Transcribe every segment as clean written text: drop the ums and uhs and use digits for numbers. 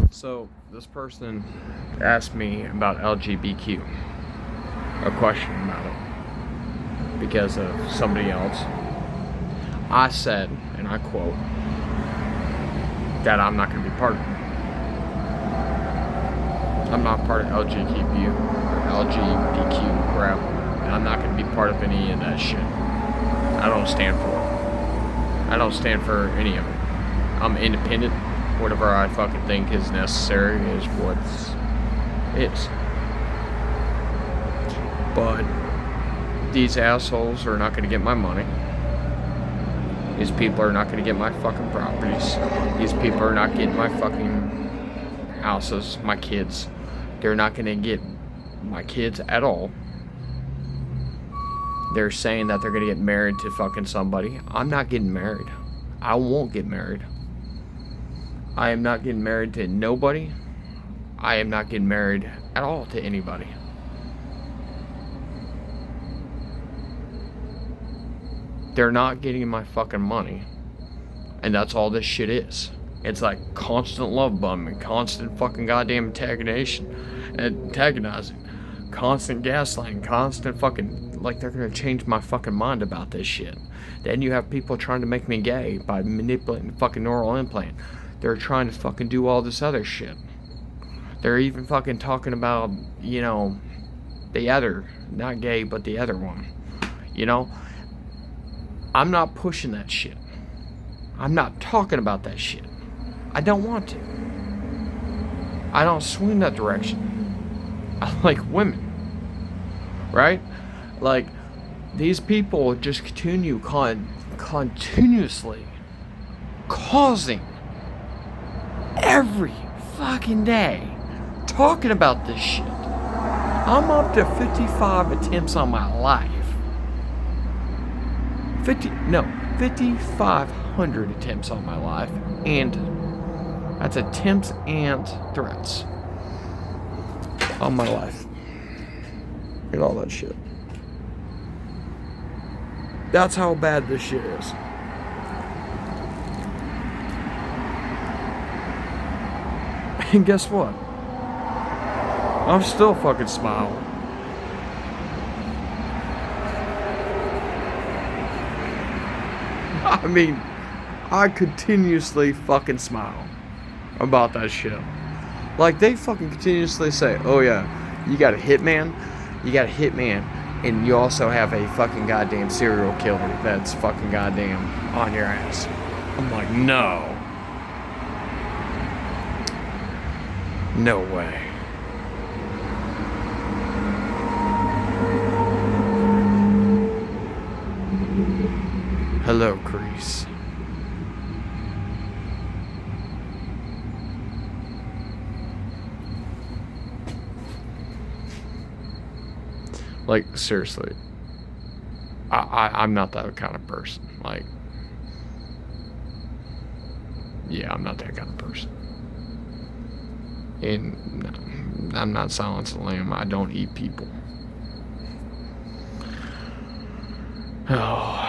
So this person asked me about LGBTQ, a question about it, because of somebody else. I said, and I quote, that I'm not going to be part of it. I'm not part of LGBTQ crap, and I'm not going to be part of any of that shit. I don't stand for it. I don't stand for any of it. I'm independent. Whatever I fucking think is necessary is what is. But these assholes are not going to get my money. These people are not going to get my fucking properties. These people are not getting my fucking houses, my kids. They're not going to get my kids at all. They're saying that they're going to get married to fucking somebody. I'm not getting married. I won't get married. I am not getting married to nobody. I am not getting married at all to anybody. They're not getting my fucking money. And that's all this shit is. It's like constant love bombing, constant fucking goddamn antagonizing, constant gaslighting, constant fucking, like they're gonna change my fucking mind about this shit. Then you have people trying to make me gay by manipulating the fucking neural implant. They're trying to fucking do all this other shit. They're even fucking talking about, you know, the other, not gay, but the other one. You know? I'm not pushing that shit. I'm not talking about that shit. I don't want to. I don't swing that direction. I like women. Right? Like, these people just continuously causing every fucking day talking about this shit. I'm up to 55 attempts on my life. 5,500 attempts on my life, and that's attempts and threats on my life. And all that shit. That's how bad this shit is. And guess what? I'm still fucking smiling. I mean, I continuously fucking smile about that shit. Like, they fucking continuously say, oh yeah, you got a hitman, and you also have a fucking goddamn serial killer that's fucking goddamn on your ass. I'm like, no. No way. Hello, Crease. Like, seriously. I'm not that kind of person. Like, yeah, I'm not that kind of person. And no, I'm not Silence the Lamb. I don't eat people. Oh,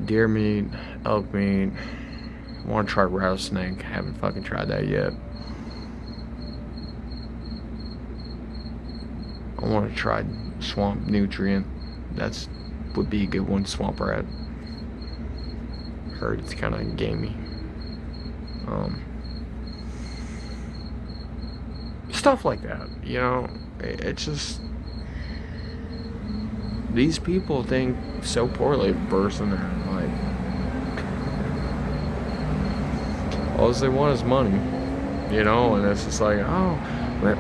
deer meat, elk meat. I want to try rattlesnake. Haven't fucking tried that yet. I want to try swamp nutrient. That's would be a good one. Swamp rat. Heard it's kind of gamey. Stuff like that, you know. It's just these people think so poorly of a person. They're like, all they want is money, you know. And it's just like, oh, we're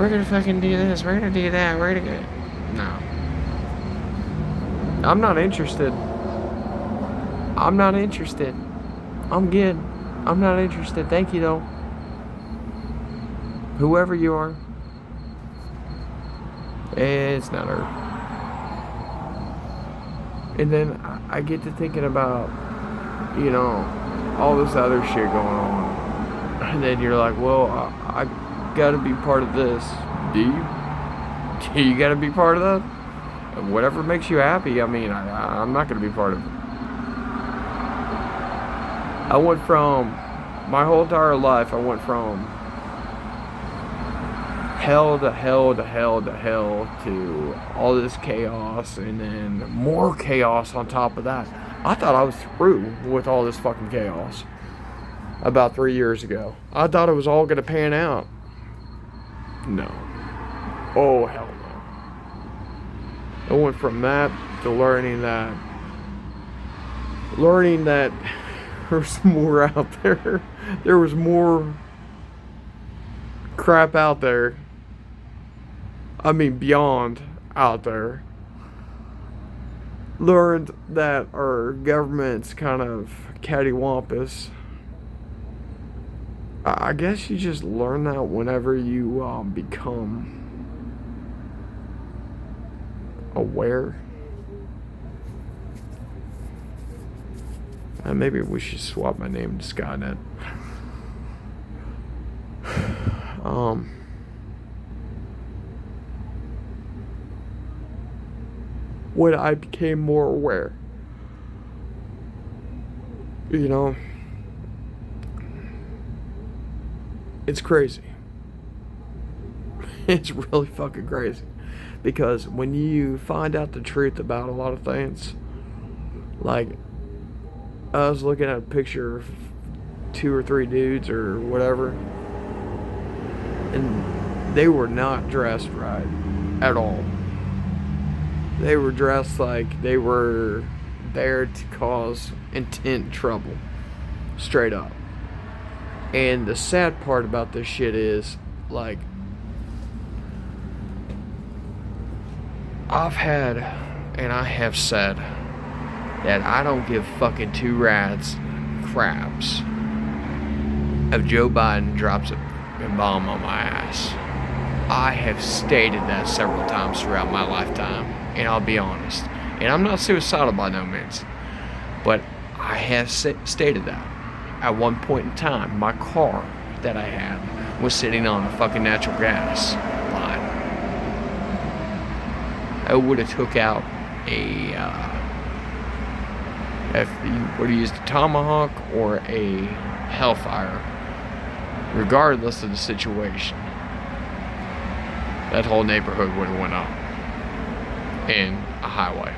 gonna fucking do this, we're gonna do that, we're gonna get. No, I'm not interested. I'm good. I'm not interested. Thank you though. Whoever you are, it's not her. And then I get to thinking about, you know, all this other shit going on. And then you're like, well, I gotta be part of this. Do you? Do you gotta be part of that? Whatever makes you happy. I mean, I'm not gonna be part of it. I went from, my whole entire life, I went from hell to hell to hell to hell to all this chaos and then more chaos on top of that. I thought I was through with all this fucking chaos about 3 years ago. I thought it was all going to pan out. No. Oh, hell no. I went from that to learning that there's more out there. There was more crap out there. I mean, beyond out there. Learned that our government's kind of cattywampus. I guess you just learn that whenever you become aware. Maybe we should swap my name to Skynet. When I became more aware, you know, it's crazy. It's really fucking crazy. Because when you find out the truth about a lot of things, like, I was looking at a picture of 2 or 3 dudes or whatever, and they were not dressed right at all. They were dressed like they were there to cause intent trouble. Straight up. And the sad part about this shit is, like, I have said that I don't give fucking 2 rats craps if Joe Biden drops a bomb on my ass. I have stated that several times throughout my lifetime, and I'll be honest. And I'm not suicidal by no means, but I have stated that. At one point in time, my car that I had was sitting on a fucking natural gas line. I would have took out if you would have used a tomahawk or a hellfire, regardless of the situation. That whole neighborhood would have went up in a highway.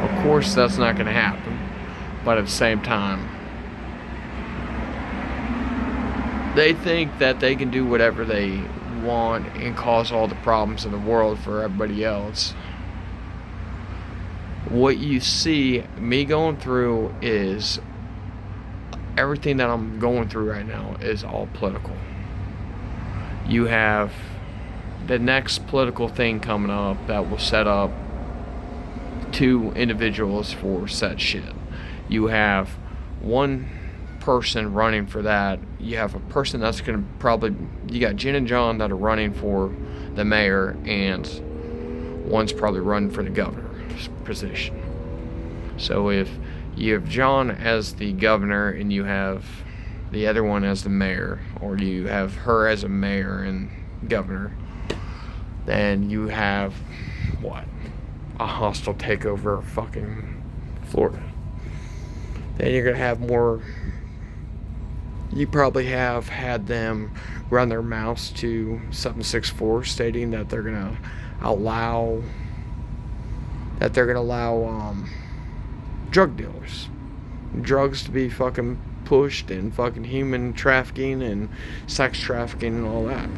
Of course, that's not going to happen, but at the same time, they think that they can do whatever they want and cause all the problems in the world for everybody else. What you see me going through is everything that I'm going through right now is all political. You have the next political thing coming up that will set up 2 individuals for said shit. You have one person running for that. You have a person that's going to probably, you got Jen and John that are running for the mayor, and one's probably running for the governor's position. So if you have John as the governor and you have the other one as the mayor, or you have her as a mayor and governor, then you have what? A hostile takeover of fucking Florida. Then you're going to have more. You probably have had them run their mouths to 764 stating that they're going to allow drug dealers, drugs to be fucking pushed, and fucking human trafficking and sex trafficking and all that.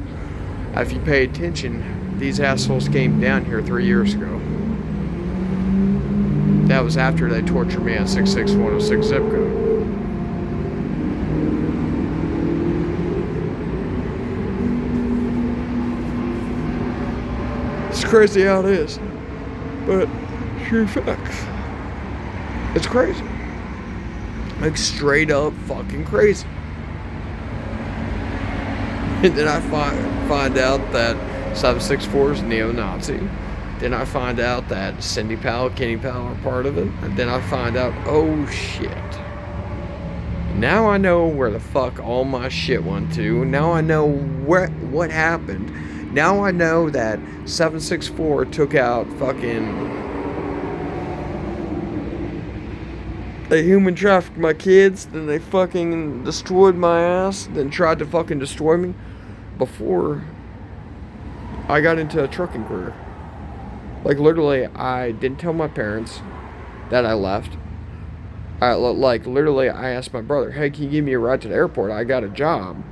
If you pay attention, these assholes came down here 3 years ago. That was after they tortured me at 66106 zip code. It's crazy how it is, but true facts. It's crazy. Like, straight up fucking crazy. And then I find out that 764 is neo-Nazi. Then I find out that Cindy Powell, Kenny Powell are part of it. And then I find out, oh shit. Now I know where the fuck all my shit went to. Now I know what happened. Now I know that 764 took out fucking They human trafficked my kids, then they fucking destroyed my ass, then tried to fucking destroy me before I got into a trucking career. Like, literally, I didn't tell my parents that I left. Literally, I asked my brother, hey, can you give me a ride to the airport? I got a job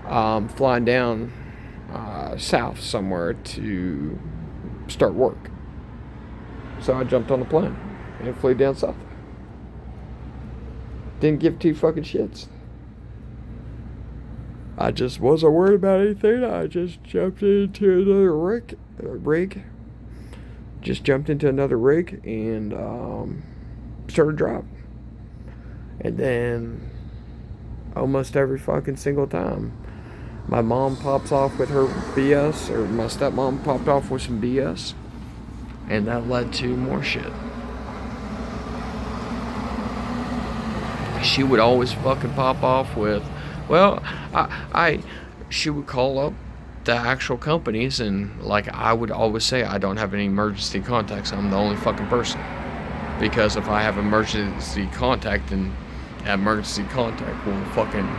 flying down south somewhere to start work. So I jumped on the plane and flew down south. Didn't give two fucking shits. I just wasn't worried about anything. I just jumped into another rig. Just jumped into another rig and started driving. And then almost every fucking single time, my mom pops off with her BS, or my stepmom popped off with some BS, and that led to more shit. She would always fucking pop off with, well, she would call up the actual companies, and like I would always say, I don't have any emergency contacts. I'm the only fucking person. Because if I have emergency contact, then that emergency contact will fucking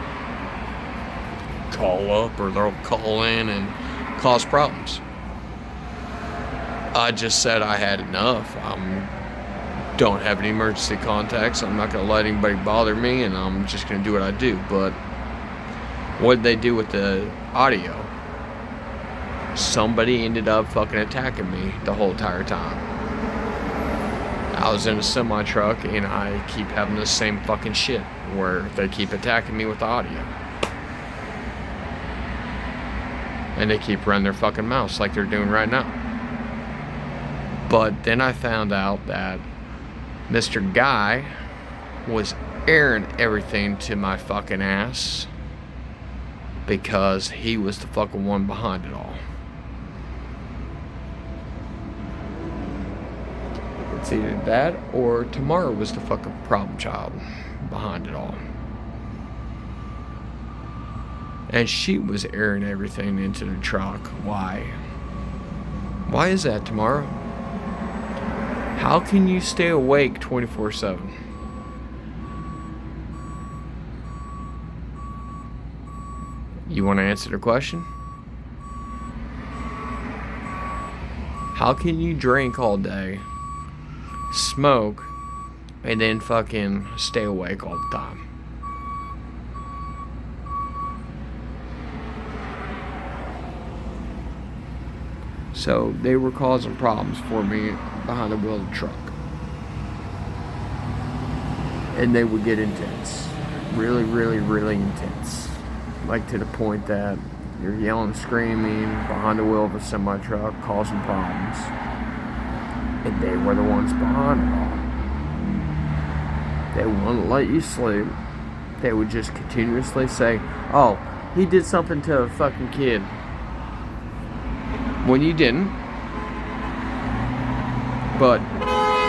call up, or they'll call in and cause problems. I just said I had enough. Don't have any emergency contacts. I'm not going to let anybody bother me, and I'm just going to do what I do. But what did they do with the audio? Somebody ended up fucking attacking me the whole entire time. I was in a semi-truck, and I keep having the same fucking shit where they keep attacking me with the audio. And they keep running their fucking mouths like they're doing right now. But then I found out that Mr. Guy was airing everything to my fucking ass because he was the fucking one behind it all. It's either that or Tamara was the fucking problem child behind it all. And she was airing everything into the truck. Why? Why is that, Tamara? How can you stay awake 24/7? You want to answer the question? How can you drink all day, smoke, and then fucking stay awake all the time? So they were causing problems for me behind the wheel of the truck. And they would get intense. Really, really, really intense. Like to the point that you're yelling, screaming behind the wheel of a semi-truck, causing problems. And they were the ones behind it all. They wouldn't let you sleep. They would just continuously say, oh, he did something to a fucking kid. When you didn't. But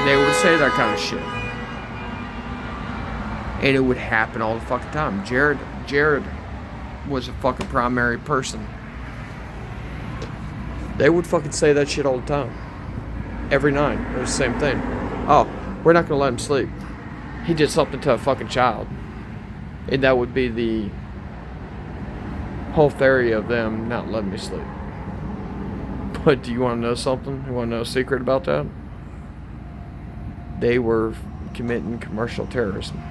they would say that kind of shit. And it would happen all the fucking time. Jared was a fucking primary person. They would fucking say that shit all the time. Every night. It was the same thing. Oh, we're not gonna let him sleep. He did something to a fucking child. And that would be the whole theory of them not letting me sleep. But do you want to know something? You want to know a secret about that? They were committing commercial terrorism.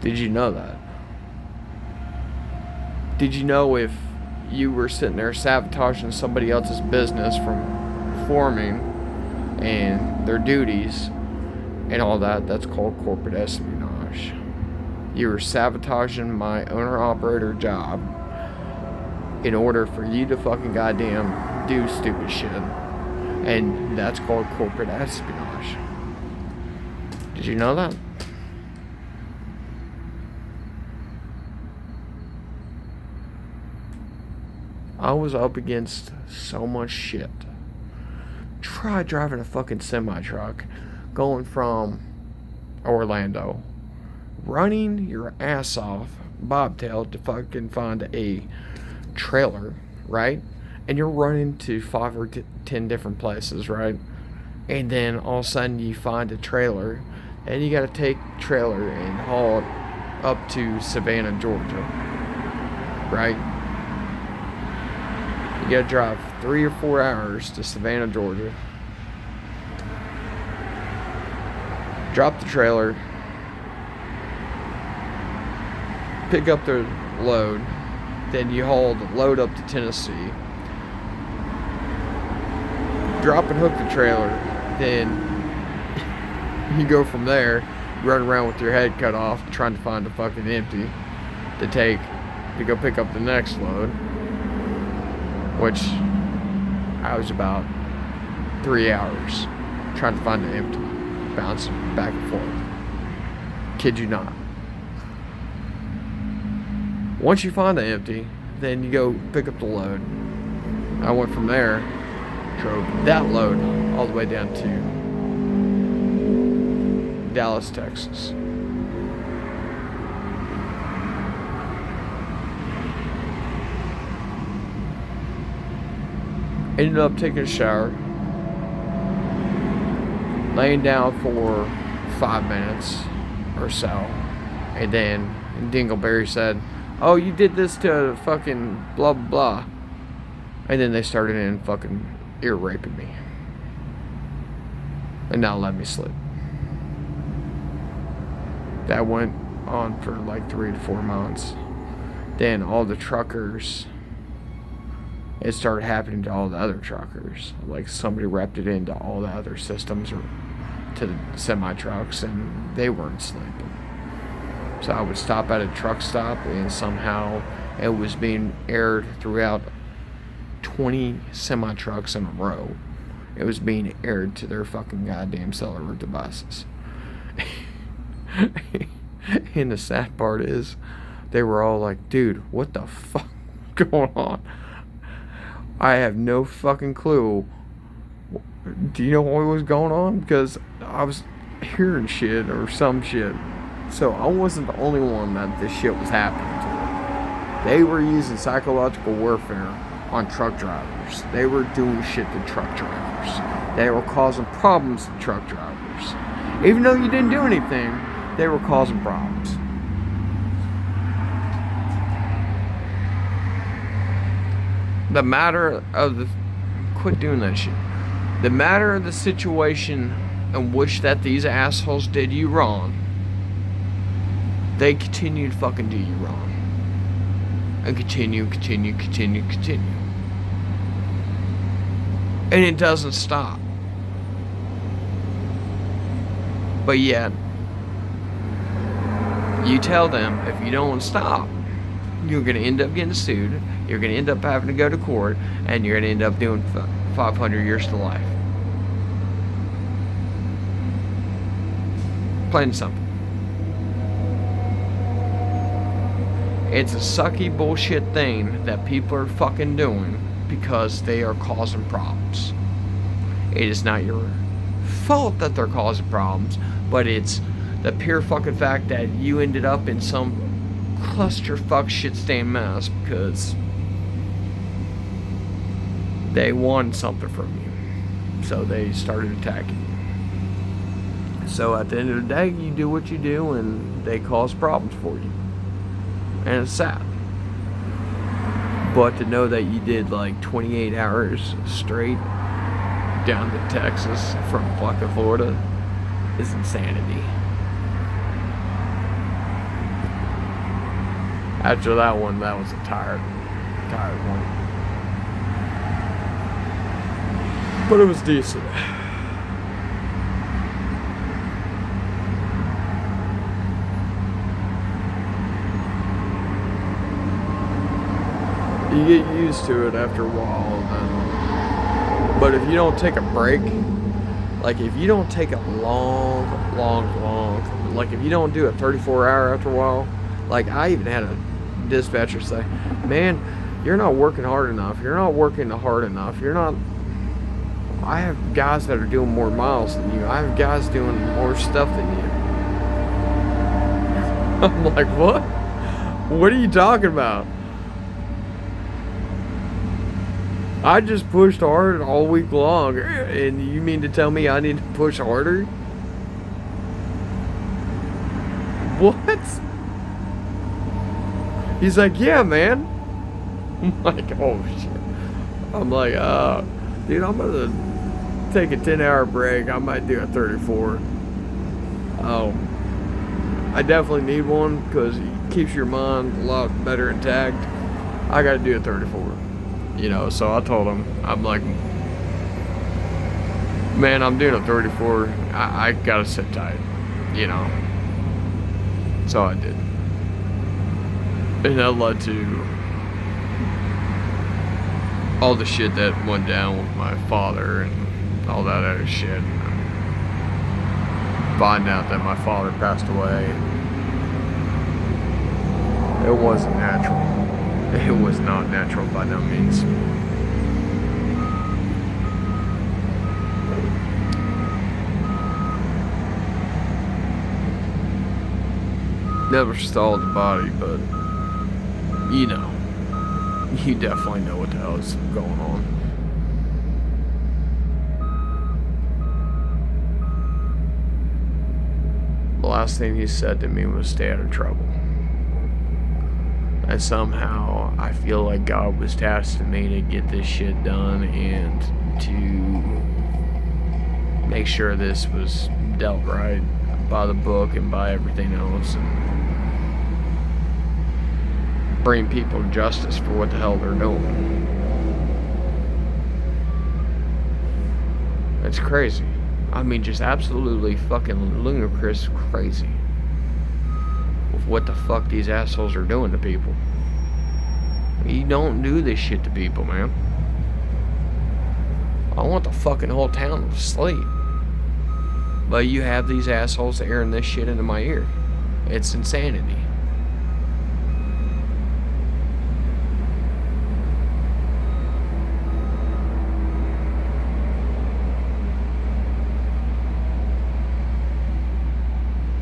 Did you know that? Did you know if you were sitting there sabotaging somebody else's business from performing and their duties and all that, that's called corporate espionage. You were sabotaging my owner-operator job in order for you to fucking goddamn do stupid shit. And that's called corporate espionage. Did you know that? I was up against so much shit. Try driving a fucking semi-truck going from Orlando, running your ass off, bobtail, to fucking find a trailer, right? And you're running to 5 or 10 different places, right? And then all of a sudden you find a trailer, and you got to take the trailer and haul it up to Savannah, Georgia. Right? You got to drive 3 or 4 hours to Savannah, Georgia. Drop the trailer. Pick up the load. Then you haul the load up to Tennessee. Drop and hook the trailer. Then you go from there, run around with your head cut off, trying to find a fucking empty to go pick up the next load, which I was about 3 hours trying to find an empty, bouncing back and forth. Kid you not. Once you find the empty, then you go pick up the load. I went from there, drove that load all the way down to Dallas, Texas. Ended up taking a shower, laying down for 5 minutes or so, and then Dingleberry said, "Oh, you did this to fucking blah blah blah," and then they started in fucking ear raping me, and now let me sleep. That went on for like 3 to 4 months. Then all the truckers, it started happening to all the other truckers. Like somebody wrapped it into all the other systems or to the semi trucks, and they weren't sleeping. So I would stop at a truck stop, and somehow it was being aired throughout 20 semi trucks in a row. It was being aired to their fucking goddamn cellular devices. And the sad part is, they were all like, "Dude, what the fuck is going on?" I have no fucking clue. Do you know what was going on? Because I was hearing shit or some shit. So I wasn't the only one that this shit was happening to. They were using psychological warfare on truck drivers. They were doing shit to truck drivers. They were causing problems to truck drivers. Even though you didn't do anything, they were causing problems. The matter of the... Quit doing that shit. The matter of the situation in which that these assholes did you wrong, they continue to fucking do you wrong. And continue. And it doesn't stop. But yet, you tell them if you don't stop, you're going to end up getting sued, you're going to end up having to go to court, and you're going to end up doing 500 years to life. Plain and simple. It's a sucky bullshit thing that people are fucking doing because they are causing problems. It is not your fault that they're causing problems, but it's the pure fucking fact that you ended up in some clusterfuck shit-stained mess because they wanted something from you. So they started attacking you. So at the end of the day, you do what you do and they cause problems for you. And it's sad. But to know that you did like 28 hours straight down to Texas from fucking Florida is insanity. After that one, that was a tired one. But it was decent. You get used to it after a while, then. But if you don't take a break, like if you don't take a long, like if you don't do a 34-hour after a while, like I even had a dispatcher say, "Man, you're not working hard enough. You're not working hard enough. You're not." I have guys that are doing more miles than you. I have guys doing more stuff than you. I'm like, what? What are you talking about? I just pushed hard all week long, and you mean to tell me I need to push harder? What? He's like, yeah, man. I'm like, oh shit. I'm like, dude, I'm gonna take a 10-hour break. I might do a 34. I definitely need one because it keeps your mind a lot better intact. I gotta do a 34. You know, so I told him, I'm like, man, I'm doing a 34. I gotta sit tight, you know. So I did. And that led to all the shit that went down with my father and all that other shit. Find out that my father passed away. It wasn't natural. It was not natural by no means. Never saw the body, but you know. You definitely know what the hell is going on. The last thing he said to me was stay out of trouble. And somehow I feel like God was tasking me to get this shit done and to make sure this was dealt right by the book and by everything else, and bring people to justice for what the hell they're doing. It's crazy. I mean, just absolutely fucking ludicrous crazy with what the fuck these assholes are doing to people. You don't do this shit to people, man. I want the fucking whole town to sleep. But you have these assholes airing this shit into my ear. It's insanity.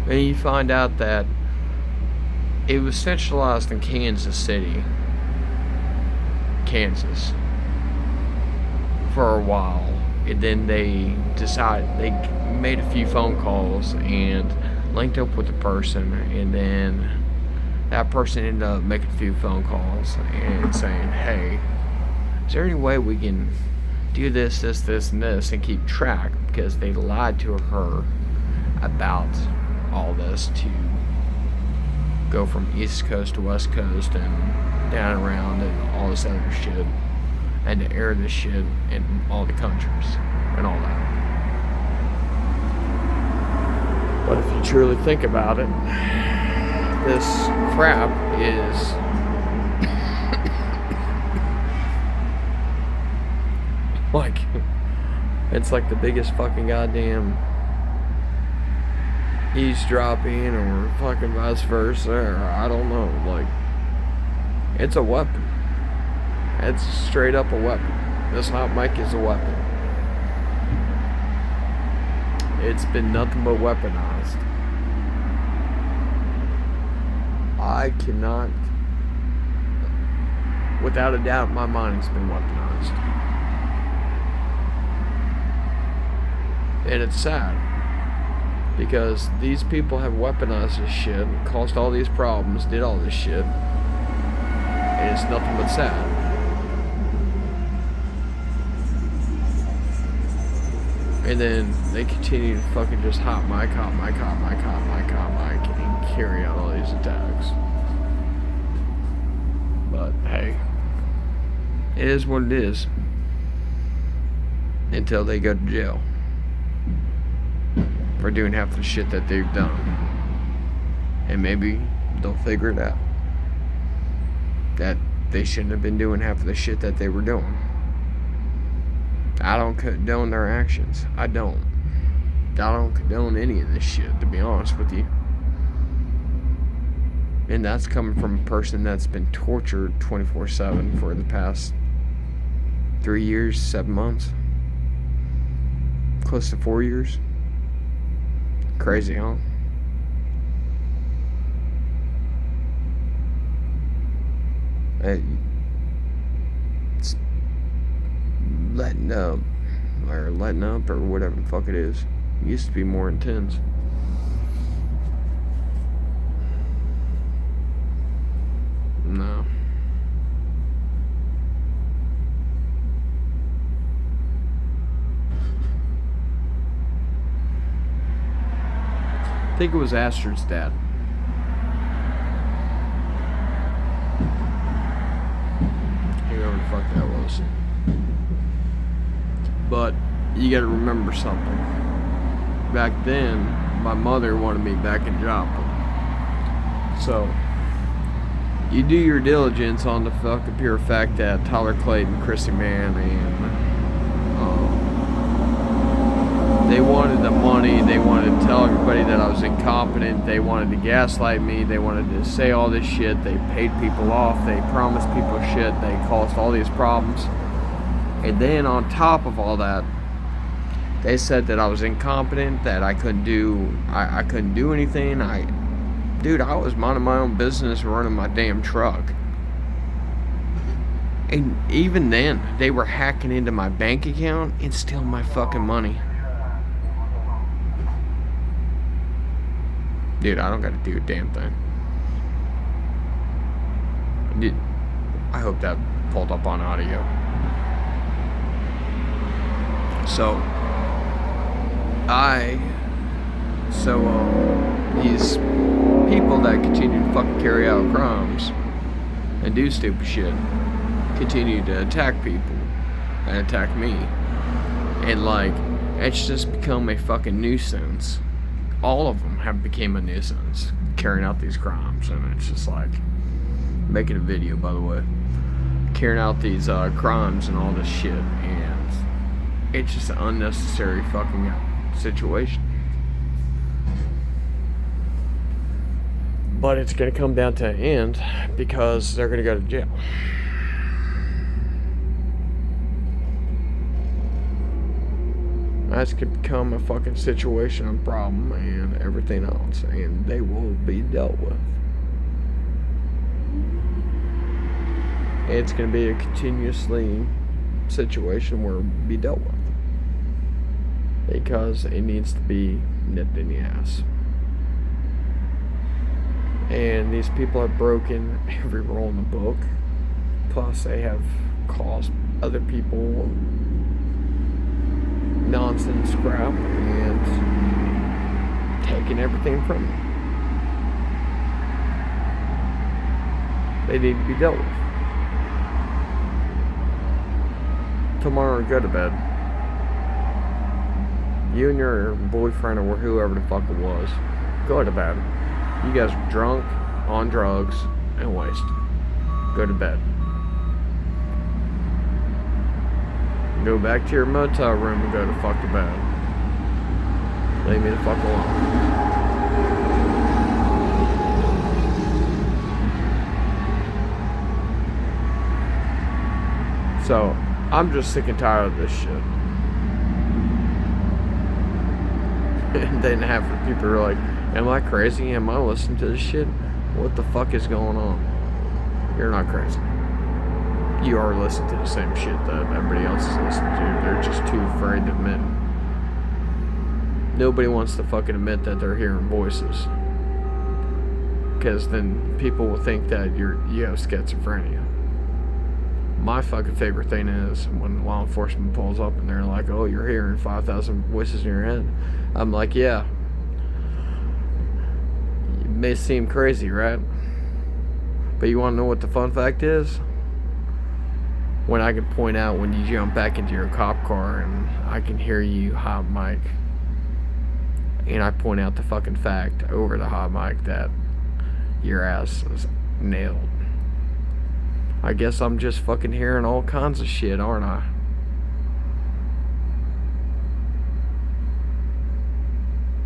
And you find out that it was centralized in Kansas City, Kansas, for a while. And then they made a few phone calls and linked up with the person, and then that person ended up making a few phone calls and saying, hey, is there any way we can do this, and this, and keep track? Because they lied to her about all this to go from East Coast to West Coast and down and around and all this other shit, and to air this shit in all the countries and all that. But if you truly think about it, this crap is like, it's like the biggest fucking goddamn eavesdropping, or fucking vice versa, or I don't know. Like, it's a weapon. It's straight up a weapon. This hot mic is a weapon. It's been nothing but weaponized. I cannot, without a doubt, my mind has been weaponized. And it's sad, because these people have weaponized this shit, caused all these problems, did all this shit, and it's nothing but sad. And then they continue to fucking just hot mic, and carry out all these attacks. But hey, it is what it is, until they go to jail for doing half the shit that they've done. And maybe they'll figure it out, that they shouldn't have been doing half of the shit that they were doing. I don't condone their actions. I don't condone any of this shit, to be honest with you. And that's coming from a person that's been tortured 24/7 for the past 3 years, 7 months. Close to 4 years. Crazy, huh? letting up, or whatever the fuck it is. It used to be more intense. No. I think it was Astrid's dad. Whoever the fuck that was. But you gotta remember something. Back then, my mother wanted me back in Joplin. So, you do your diligence on the fucking pure fact that Tyler Clayton, Chrissy Mann, and they wanted the money. They wanted to tell everybody that I was incompetent. They wanted to gaslight me. They wanted to say all this shit. They paid people off. They promised people shit. They caused all these problems. And then on top of all that, they said that I was incompetent, that I couldn't do anything. Dude, I was minding my own business, running my damn truck. And even then, they were hacking into my bank account and stealing my fucking money. Dude, I don't gotta do a damn thing. Dude, I hope that pulled up on audio. So, these people that continue to fucking carry out crimes and do stupid shit continue to attack people and attack me. And like, it's just become a fucking nuisance. All of them have become a nuisance carrying out these crimes, and it's just like making a video, by the way, carrying out these crimes and all this shit, and it's just an unnecessary fucking situation. But it's gonna come down to an end because they're gonna go to jail. That's gonna become a fucking situation and problem and everything else, and they will be dealt with. It's gonna be a continuously situation where it'll be dealt with because it needs to be nipped in the ass. And these people have broken every rule in the book. Plus, they have caused other people nonsense crap and taken everything from them. They need to be dealt with. Tomorrow, go to bed. You and your boyfriend or whoever the fuck it was, go to bed. You guys are drunk, on drugs, and wasted. Go to bed. Go back to your motel room and go to fuck to bed. Leave me the fuck alone. So, I'm just sick and tired of this shit. And then half the people are like, am I crazy? Am I listening to this shit? What the fuck is going on? You're not crazy. You are listening to the same shit that everybody else is listening to. They're just too afraid to admit. Nobody wants to fucking admit that they're hearing voices. Because then people will think that you have schizophrenia. My fucking favorite thing is when law enforcement pulls up and they're like, oh, you're hearing 5,000 voices in your head. I'm like, yeah. It may seem crazy, right? But you want to know what the fun fact is? When I can point out when you jump back into your cop car and I can hear you hot mic, and I point out the fucking fact over the hot mic that your ass is nailed. I guess I'm just fucking hearing all kinds of shit, aren't I?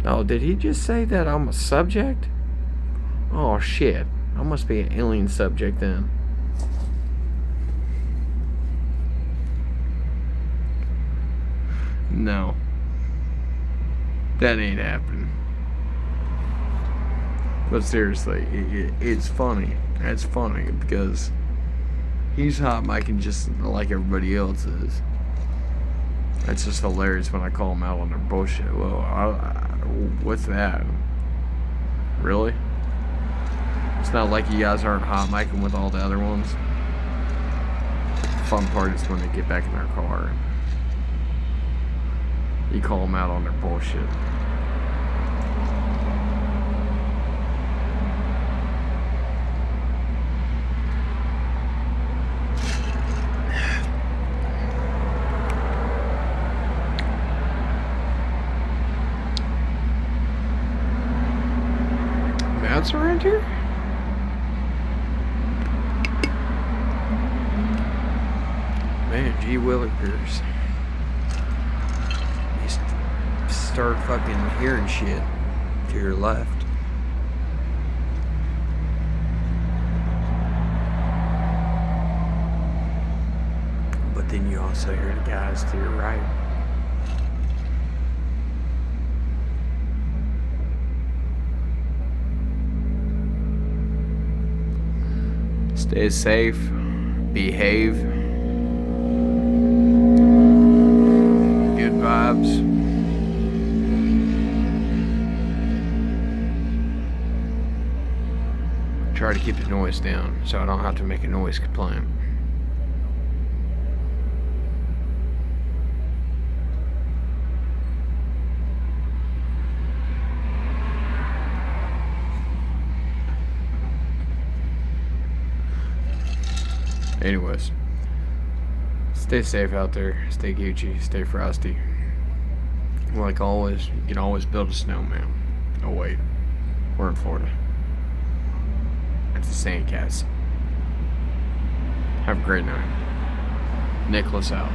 Oh, did he just say that I'm a subject? Oh shit, I must be an alien subject then. No. That ain't happening. But seriously, it's funny. It's funny because he's hot micing just like everybody else is. It's just hilarious when I call them out on their bullshit. Well, what's that? Really? It's not like you guys aren't hot micing with all the other ones. The fun part is when they get back in their car. You call them out on their bullshit. Matt's around here? Man, gee willikers. You start fucking hearing shit to your left. But then you also hear the guys to your right. Stay safe. Behave. Good vibes. Try to keep the noise down so I don't have to make a noise complaint. Anyways, stay safe out there, stay Gucci, stay frosty. Like always, you can always build a snowman. Oh wait, we're in Florida. It's a Sandcastle. Have a great night. Nicholas out.